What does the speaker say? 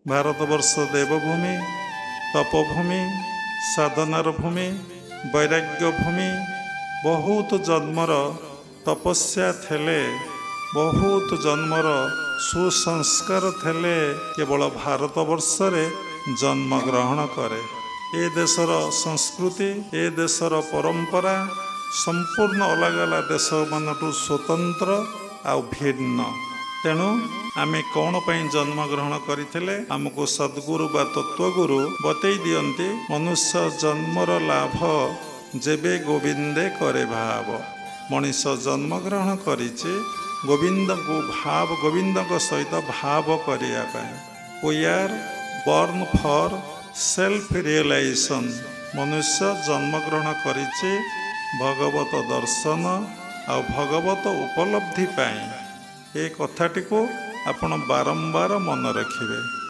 भारतवर्ष देवभूमि तपभूमि साधनार भूमि वैराग्य भूमि बहुत जन्मर तपस्या थेले बहुत जन्मर सुसंस्कार थेले केवल भारतवर्ष रे जन्म ग्रहण करे। ए देशर संस्कृति ए देशर परंपरा संपूर्ण अलग अलग देश मानठू स्वतंत्र आ भिन्न। तेणु आमे कौन पई जन्म ग्रहण करथिले हमको सद्गुरु बा तत्वगुरु बतई दियंती मनुष्य जन्मर लाभ जेबे गोविंदे करे भाव। मनीष जन्म ग्रहण करिचे गोविंद को भाव गोविंद सहित भाव करिया पाए। We are born for self realization. मनुष्य जन्म ग्रहण करिचे भगवत दर्शन आ भगवत उपलब्धि पाए। ए कथाटी को आपण बारंबार मन रखिबे।